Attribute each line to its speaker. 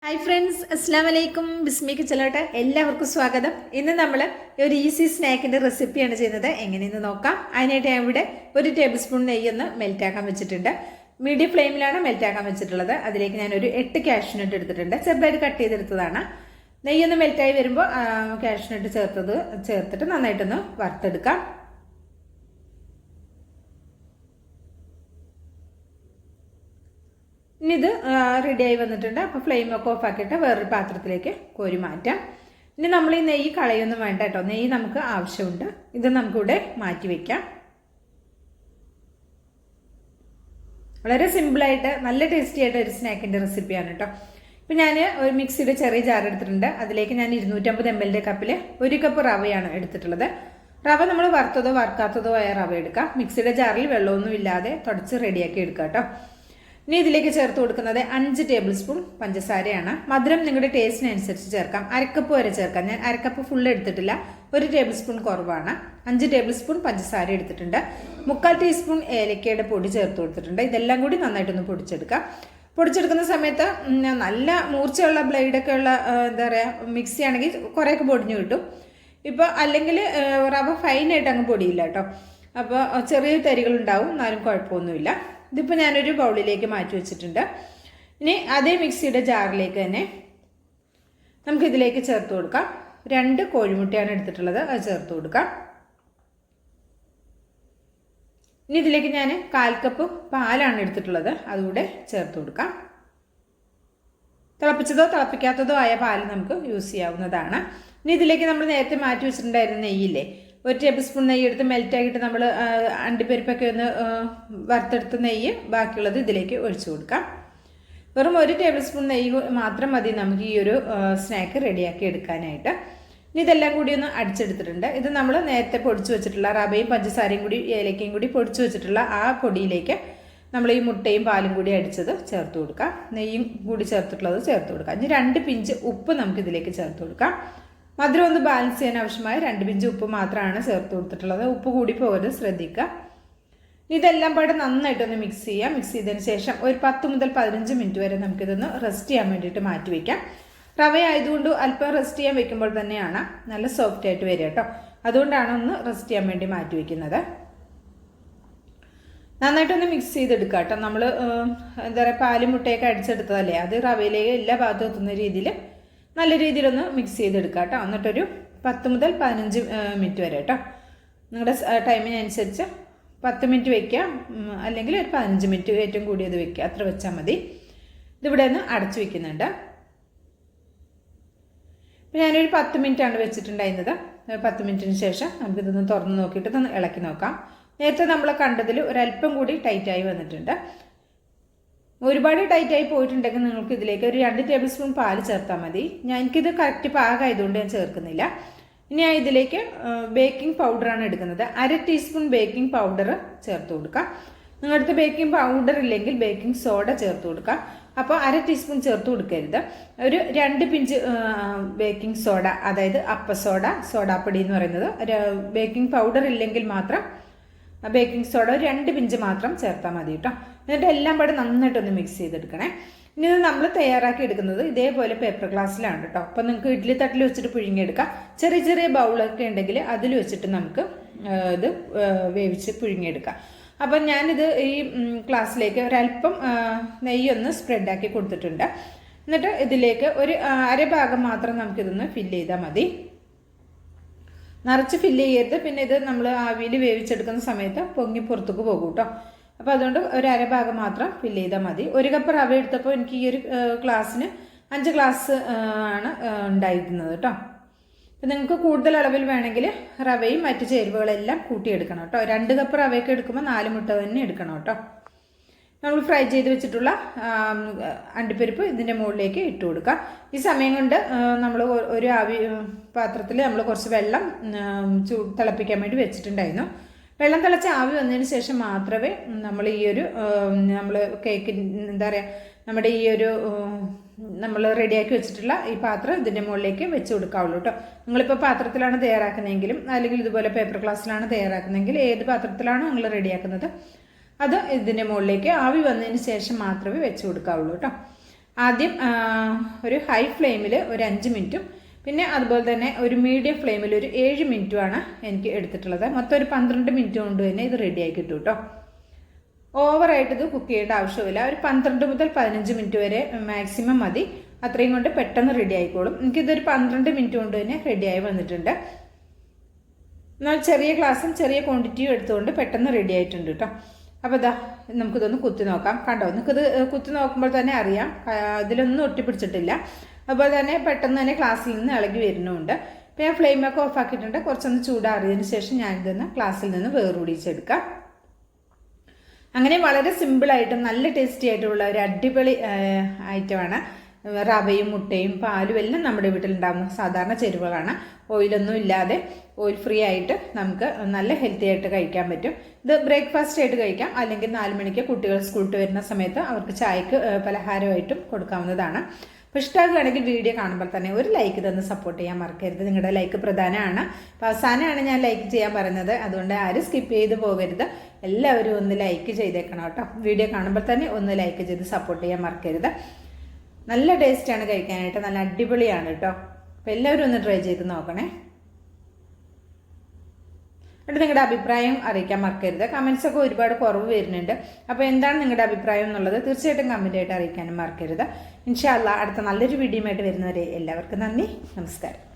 Speaker 1: Hi friends, Assalamualaikum. Bismi കിച്ചണിലോട്ട് എല്ലാവർക്കും സ്വാഗതം. ഇന്ന് നമ്മൾ ഒരു ഈസി സ്നാക്കിന്റെ റെസിപ്പിയാണ് ചെയ്യുന്നത്. എങ്ങനെയെന്ന് നോക്കാം. അതിനായിട്ട് ഞാൻ ഇവിടെ 1 ടേബിൾ സ്പൂൺ നെയ്യ് ഒന്ന് മെൽറ്റ് ആക്കാൻ വെച്ചിട്ടുണ്ട്. മീഡിയം ഫ്ലെയിമിലാണ് മെൽറ്റ് ആക്കാൻ വെച്ചിട്ടുള്ളത്. അതിലേക്ക് ഞാൻ ഒരു 8 കാഷ്യൂനട്ട് എടുത്തിട്ടുണ്ട്. ചെറുതായിട്ട് കട്ട് ചെയ്തെടുത്തതാണ്. നെയ്യ് ഒന്ന് മെൽറ്റ് ആയി വരുമ്പോൾ കാഷ്യൂനട്ട് ചേർത്തിട്ട് നന്നായിട്ടൊന്ന് വറുത്തെടുക്കാം. ഇനി ഇത് റെഡിയായി വന്നിട്ടുണ്ട്. അപ്പോൾ ഫ്ലെയിമൊക്കെ ഓഫ് ആക്കിയിട്ട് വേറൊരു പാത്രത്തിലേക്ക് കോരി മാറ്റാം. ഇനി നമ്മൾ ഈ നെയ്യ് കളയൊന്നും വേണ്ട കേട്ടോ. നെയ്യ് നമുക്ക് ആവശ്യമുണ്ട്. ഇത് നമുക്കിവിടെ മാറ്റി വയ്ക്കാം. വളരെ സിമ്പിളായിട്ട് നല്ല ടേസ്റ്റി ആയിട്ട് ഒരു സ്നാക്കിൻ്റെ റെസിപ്പിയാണ് കേട്ടോ. ഇപ്പം ഞാൻ ഒരു മിക്സിയുടെ ചെറിയ ജാർ എടുത്തിട്ടുണ്ട്. അതിലേക്ക് ഞാൻ 250 ml കപ്പിൽ 1 കപ്പ് റവയാണ് എടുത്തിട്ടുള്ളത്. റവ നമ്മൾ വറുത്തതോ വറുക്കാത്തതോ ആയ റവ എടുക്കാം. മിക്സിയുടെ ജാറിൽ വെള്ളമൊന്നും ഇല്ലാതെ തുടച്ച് റെഡിയാക്കി എടുക്കാം കേട്ടോ. ഇനി ഇതിലേക്ക് ചേർത്ത് കൊടുക്കുന്നത് 5 ടേബിൾ സ്പൂൺ പഞ്ചസാരയാണ്. മധുരം നിങ്ങളുടെ ടേസ്റ്റിനനുസരിച്ച് ചേർക്കാം. അരക്കപ്പ് വരെ ചേർക്കാം. ഞാൻ അരക്കപ്പ് ഫുൾ എടുത്തിട്ടില്ല, 1 ടേബിൾ സ്പൂൺ കുറവാണ്. 5 ടേബിൾ സ്പൂൺ പഞ്ചസാര എടുത്തിട്ടുണ്ട്. 3/4 ടീസ്പൂൺ ഏലക്കയുടെ പൊടി ചേർത്ത് കൊടുത്തിട്ടുണ്ട്. ഇതെല്ലാം കൂടി നന്നായിട്ടൊന്ന് പൊടിച്ചെടുക്കാം. പൊടിച്ചെടുക്കുന്ന സമയത്ത് നല്ല മൂർച്ചയുള്ള ബ്ലേഡൊക്കെ ഉള്ള എന്താ പറയുക മിക്സി ആണെങ്കിൽ കുറേയൊക്കെ പൊടിഞ്ഞു കിട്ടും. ഇപ്പോൾ അല്ലെങ്കിൽ റവ ഫൈനായിട്ട് അങ്ങ് പൊടിയില്ല കേട്ടോ. അപ്പോൾ ചെറിയ തരികളുണ്ടാവും, എന്നാലും കുഴപ്പമൊന്നുമില്ല. ഇതിപ്പോൾ ഞാനൊരു ബൗളിലേക്ക് മാറ്റി വെച്ചിട്ടുണ്ട്. ഇനി അതേ മിക്സിയുടെ ജാറിലേക്ക് തന്നെ നമുക്കിതിലേക്ക് ചേർത്ത് കൊടുക്കാം. 2 കോഴിമുട്ടയാണ് എടുത്തിട്ടുള്ളത്, അത് ചേർത്ത് കൊടുക്കാം. ഇനി ഇതിലേക്ക് ഞാൻ 1/4 കപ്പ് പാലാണ് എടുത്തിട്ടുള്ളത്, അതുകൂടെ ചേർത്ത് കൊടുക്കാം. തിളപ്പിച്ചതോ തിളപ്പിക്കാത്തതോ ആയ പാൽ നമുക്ക് യൂസ് ചെയ്യാവുന്നതാണ്. ഇനി ഇതിലേക്ക് നമ്മൾ നേരത്തെ മാറ്റി വെച്ചിട്ടുണ്ടായിരുന്ന നെയ്യില്ലേ, 1 ടേബിൾ സ്പൂൺ നെയ്യ് എടുത്ത് മെൽറ്റാക്കിയിട്ട് നമ്മൾ അണ്ടിപ്പരിപ്പൊക്കെ ഒന്ന് വറുത്തെടുത്ത നെയ്യ് ബാക്കിയുള്ളത് ഇതിലേക്ക് ഒഴിച്ചു കൊടുക്കാം. വെറും 1 ടേബിൾ സ്പൂൺ നെയ്യ് മാത്രം മതി നമുക്ക് ഈ ഒരു സ്നാക്ക് റെഡിയാക്കി എടുക്കാനായിട്ട്. ഇനി ഇതെല്ലാം കൂടി ഒന്ന് അടിച്ചെടുത്തിട്ടുണ്ട്. ഇത് നമ്മൾ നേരത്തെ പൊടിച്ചു വെച്ചിട്ടുള്ള റവയും പഞ്ചസാരയും കൂടി ഏലക്കയും കൂടി പൊടിച്ചു വെച്ചിട്ടുള്ള ആ പൊടിയിലേക്ക് നമ്മൾ ഈ മുട്ടയും പാലും കൂടി അടിച്ചത് ചേർത്ത് കൊടുക്കാം. നെയ്യും കൂടി ചേർത്തിട്ടുള്ളത് ചേർത്ത് കൊടുക്കാം. ഇനി 2 പിഞ്ച് ഉപ്പ് നമുക്ക് ഇതിലേക്ക് ചേർത്ത് കൊടുക്കാം. മധുരം ഒന്ന് ബാലൻസ് ചെയ്യാൻ ആവശ്യമായ 2 പിഞ്ച് ഉപ്പ് മാത്രമാണ് ചേർത്ത് കൊടുത്തിട്ടുള്ളത്. ഉപ്പ് കൂടി പോകരുത്, ശ്രദ്ധിക്കുക. ഇതെല്ലാം പാടെ നന്നായിട്ടൊന്ന് മിക്സ് ചെയ്യാം. മിക്സ് ചെയ്തതിന് ശേഷം ഒരു 10 മുതൽ 15 മിനിറ്റ് വരെ നമുക്കിതൊന്ന് റെസ്റ്റ് ചെയ്യാൻ വേണ്ടിയിട്ട് മാറ്റി വയ്ക്കാം. റവ ആയതുകൊണ്ട് അല്പം റെസ്റ്റ് ചെയ്യാൻ വെക്കുമ്പോൾ തന്നെയാണ് നല്ല സോഫ്റ്റ് ആയിട്ട് വരിക കേട്ടോ. അതുകൊണ്ടാണ് ഒന്ന് റെസ്റ്റ് ചെയ്യാൻ വേണ്ടി മാറ്റി വയ്ക്കുന്നത്. നന്നായിട്ടൊന്ന് മിക്സ് ചെയ്തെടുക്കുക കേട്ടോ. നമ്മൾ എന്താ പറയുക പാലും മുട്ടയൊക്കെ അടിച്ചെടുത്തതല്ലേ, അത് റവയിലേക്ക് എല്ലാ ഭാഗത്തും എത്തുന്ന രീതിയിൽ നല്ല രീതിയിലൊന്ന് മിക്സ് ചെയ്തെടുക്കുക കേട്ടോ. എന്നിട്ടൊരു 10 മുതൽ 15 മിനിറ്റ് വരെ കേട്ടോ. നിങ്ങളുടെ ടൈമിനനുസരിച്ച് 10 മിനിറ്റ് വയ്ക്കുക, അല്ലെങ്കിൽ ഒരു 15 മിനിറ്റ് ഏറ്റവും കൂടിയത് വയ്ക്കുക, അത്ര വെച്ചാൽ മതി. ഇതിവിടെ ഒന്ന് അടച്ചു വയ്ക്കുന്നുണ്ട്. ഇപ്പം ഞാനൊരു 10 മിനിറ്റാണ് വെച്ചിട്ടുണ്ടായിരുന്നത്. 10 മിനിറ്റിന് ശേഷം നമുക്കിതൊന്ന് തുറന്ന് നോക്കിയിട്ട് ഒന്ന് ഇളക്കി നോക്കാം. നേരത്തെ നമ്മൾ കണ്ടതിൽ ഒരല്പം കൂടി ടൈറ്റായി വന്നിട്ടുണ്ട്. ഒരുപാട് ടൈറ്റായി പോയിട്ടുണ്ടെങ്കിൽ നിങ്ങൾക്ക് ഇതിലേക്ക് ഒരു 2 ടേബിൾ സ്പൂൺ പാല് ചേർത്താൽ മതി. എനിക്കിത് കറക്റ്റ് പാകമായതുകൊണ്ട് ഞാൻ ചേർക്കുന്നില്ല. ഇനി ഞാൻ ഇതിലേക്ക് ബേക്കിംഗ് പൗഡറാണ് എടുക്കുന്നത്. 1/2 ടീസ്പൂൺ ബേക്കിംഗ് പൗഡർ ചേർത്ത് കൊടുക്കാം. നിങ്ങളുടെ അടുത്ത് ബേക്കിംഗ് പൗഡർ ഇല്ലെങ്കിൽ ബേക്കിംഗ് സോഡ ചേർത്ത് കൊടുക്കാം. അപ്പോൾ 1/2 ടീസ്പൂൺ ചേർത്ത് കൊടുക്കരുത്. ഒരു 2 പിഞ്ച് ബേക്കിംഗ് സോഡ, അതായത് അപ്പസോഡ, സോഡാപ്പൊടി എന്ന് പറയുന്നത്. ബേക്കിംഗ് പൗഡർ ഇല്ലെങ്കിൽ മാത്രം ബേക്കിംഗ് സോഡ 2 പിഞ്ച് മാത്രം ചേർത്താൽ മതി കേട്ടോ. എന്നിട്ട് എല്ലാം പാടെ നന്നായിട്ടൊന്ന് മിക്സ് ചെയ്തെടുക്കണേ. ഇനി ഇത് നമ്മൾ തയ്യാറാക്കി എടുക്കുന്നത് ഇതേപോലെ പേപ്പർ ഗ്ലാസ്സിലാണ് കേട്ടോ. അപ്പോൾ നിങ്ങൾക്ക് ഇഡ്ഡലി തട്ടിൽ വെച്ചിട്ട് പുഴുങ്ങിയെടുക്കാം. ചെറിയ ചെറിയ ബൗളൊക്കെ ഉണ്ടെങ്കിൽ അതിൽ വെച്ചിട്ട് നമുക്ക് ഇത് വേവിച്ച് പുഴുങ്ങിയെടുക്കാം. അപ്പം ഞാനിത് ഈ ഗ്ലാസ്സിലേക്ക് ഒരല്പം നെയ്യൊന്ന് സ്പ്രെഡാക്കി കൊടുത്തിട്ടുണ്ട്. എന്നിട്ട് ഇതിലേക്ക് ഒരു അര ഭാഗം മാത്രം നമുക്കിതൊന്ന് ഫില്ല് ചെയ്താൽ മതി. നിറച്ച് ഫില്ല് ചെയ്യരുത്. പിന്നെ ഇത് നമ്മൾ ആവിയിൽ വേവിച്ചെടുക്കുന്ന സമയത്ത് പൊങ്ങി പുറത്തേക്ക് പോകും കേട്ടോ. അപ്പോൾ അതുകൊണ്ട് ഒരു അര ഭാഗം മാത്രം ഫില്ല് ചെയ്താൽ മതി. 1 കപ്പ് റവ എടുത്തപ്പോൾ എനിക്ക് ഈ ഒരു ഗ്ലാസ്സിന് 5 ഗ്ലാസ് ആണ് ഉണ്ടായിരുന്നത് കേട്ടോ. അപ്പം നിങ്ങൾക്ക് കൂടുതൽ അളവിൽ വേണമെങ്കിൽ റവയും മറ്റ് ചേരുവകളെല്ലാം കൂട്ടിയെടുക്കണം കേട്ടോ. 2 കപ്പ് റവയൊക്കെ എടുക്കുമ്പോൾ 4 മുട്ട തന്നെ എടുക്കണം കേട്ടോ. നമ്മൾ ഫ്രൈ ചെയ്ത് വെച്ചിട്ടുള്ള അണ്ടിപ്പരിപ്പ് ഇതിൻ്റെ മുകളിലേക്ക് ഇട്ട് കൊടുക്കുക. ഈ സമയം കൊണ്ട് നമ്മൾ ഒരു ആവി പാത്രത്തിൽ നമ്മൾ കുറച്ച് വെള്ളം തിളപ്പിക്കാൻ വേണ്ടി വെച്ചിട്ടുണ്ടായിരുന്നു. വെള്ളം തിളച്ച ആവി വന്നതിന് ശേഷം മാത്രമേ നമ്മൾ ഈ ഒരു നമ്മൾ കേക്ക് എന്താ പറയുക നമ്മുടെ ഈ ഒരു നമ്മൾ റെഡിയാക്കി വെച്ചിട്ടുള്ള ഈ പാത്രം ഇതിൻ്റെ മുകളിലേക്ക് വെച്ച് കൊടുക്കാവുള്ളൂ കേട്ടോ. നിങ്ങളിപ്പോൾ പാത്രത്തിലാണ് തയ്യാറാക്കുന്നതെങ്കിലും അല്ലെങ്കിൽ ഇതുപോലെ പേപ്പർ ഗ്ലാസ്സിലാണ് തയ്യാറാക്കുന്നതെങ്കിൽ ഏത് പാത്രത്തിലാണ് നിങ്ങൾ റെഡിയാക്കുന്നത് അത് ഇതിൻ്റെ മുകളിലേക്ക് ആവി വന്നതിന് ശേഷം മാത്രമേ വെച്ച് കൊടുക്കാവുള്ളൂ കേട്ടോ. ആദ്യം ഒരു ഹൈ ഫ്ലെയിമിൽ ഒരു 5 മിനിറ്റും പിന്നെ അതുപോലെ തന്നെ ഒരു മീഡിയം ഫ്ലെയിമിൽ ഒരു 7 മിനിറ്റുമാണ് എനിക്ക് എടുത്തിട്ടുള്ളത്. മൊത്തം ഒരു 12 മിനിറ്റ് കൊണ്ട് തന്നെ ഇത് റെഡിയായി കിട്ടും കേട്ടോ. ഓവറായിട്ട് ഇത് കുക്ക് ചെയ്യേണ്ട ആവശ്യമില്ല. ഒരു 12 മുതൽ 15 മിനിറ്റ് വരെ മാക്സിമം മതി. അത്രയും കൊണ്ട് പെട്ടെന്ന് റെഡി ആയിക്കോളും. എനിക്കിതൊരു 12 മിനിറ്റ് കൊണ്ട് തന്നെ റെഡിയായി വന്നിട്ടുണ്ട്. എന്നാൽ ചെറിയ ഗ്ലാസും ചെറിയ ക്വാണ്ടിറ്റിയും എടുത്തുകൊണ്ട് പെട്ടെന്ന് റെഡി ആയിട്ടുണ്ട് കേട്ടോ. അപ്പോൾ ഇതാ നമുക്കിതൊന്ന് കുത്തി നോക്കാം. കണ്ടോ, നമുക്കിത് കുത്തി നോക്കുമ്പോൾ തന്നെ അറിയാം അതിലൊന്നും ഒട്ടിപ്പിടിച്ചിട്ടില്ല. അതുപോലെ തന്നെ പെട്ടെന്ന് തന്നെ ഗ്ലാസ്സിൽ നിന്ന് ഇളകി വരുന്നുമുണ്ട്. ഇപ്പോൾ ഞാൻ ഫ്ലെയിമൊക്കെ ഓഫ് ആക്കിയിട്ടുണ്ട്. കുറച്ചൊന്ന് ചൂടാറിയതിന് ശേഷം ഞാനിതൊന്ന് ഗ്ലാസ്സിൽ നിന്ന് വേറൊടിച്ചെടുക്കാം. അങ്ങനെ വളരെ സിമ്പിളായിട്ടും നല്ല ടേസ്റ്റി ആയിട്ടുള്ള ഒരു അടിപൊളി ഐറ്റമാണ്. റവയും മുട്ടയും പാലും എല്ലാം നമ്മുടെ വീട്ടിലുണ്ടാകുന്ന സാധാരണ ചേരുവകളാണ്. ഓയിലൊന്നും ഇല്ലാതെ ഓയിൽ ഫ്രീ ആയിട്ട് നമുക്ക് നല്ല ഹെൽത്തി ആയിട്ട് കഴിക്കാൻ പറ്റും. ഇത് ബ്രേക്ക്ഫാസ്റ്റ് ആയിട്ട് കഴിക്കാം, അല്ലെങ്കിൽ 4 മണിക്ക് കുട്ടികൾ സ്കൂളിൽ വരുന്ന സമയത്ത് അവർക്ക് ചായക്ക് പലഹാരമായിട്ടും കൊടുക്കാവുന്നതാണ്. അപ്പോൾ ഇഷ്ടമാകുകയാണെങ്കിൽ വീഡിയോ കാണുമ്പോൾ തന്നെ ഒരു ലൈക്ക് തന്ന് സപ്പോർട്ട് ചെയ്യാൻ മറക്കരുത്. നിങ്ങളുടെ ലൈക്ക് പ്രധാനമാണ്. അപ്പോൾ അവസാനമാണ് ഞാൻ ലൈക്ക് ചെയ്യാൻ പറയുന്നത്. അതുകൊണ്ട് ആരും സ്കിപ്പ് ചെയ്ത് പോകരുത്. എല്ലാവരും ഒന്ന് ലൈക്ക് ചെയ്തേക്കണം കേട്ടോ. വീഡിയോ കാണുമ്പോൾ തന്നെ ഒന്ന് ലൈക്ക് ചെയ്ത് സപ്പോർട്ട് ചെയ്യാൻ മറക്കരുത്. നല്ല ടേസ്റ്റാണ് കഴിക്കാനായിട്ട്, നല്ല അടിപൊളിയാണ് കേട്ടോ. അപ്പോൾ എല്ലാവരും ഒന്ന് ട്രൈ ചെയ്ത് നോക്കണേ. എന്നിട്ട് നിങ്ങളുടെ അഭിപ്രായം അറിയിക്കാൻ മറക്കരുത്. കമൻസൊക്കെ ഒരുപാട് കുറവ് വരുന്നുണ്ട്. അപ്പോൾ എന്താണ് നിങ്ങളുടെ അഭിപ്രായം എന്നുള്ളത് തീർച്ചയായിട്ടും കമൻറ്റായിട്ട് അറിയിക്കാനും മറക്കരുത്. ഇൻഷാ അല്ലാഹ് അടുത്ത നല്ലൊരു വീഡിയോ ആയിട്ട് വരുന്നവരെ എല്ലാവർക്കും നന്ദി, നമസ്കാരം.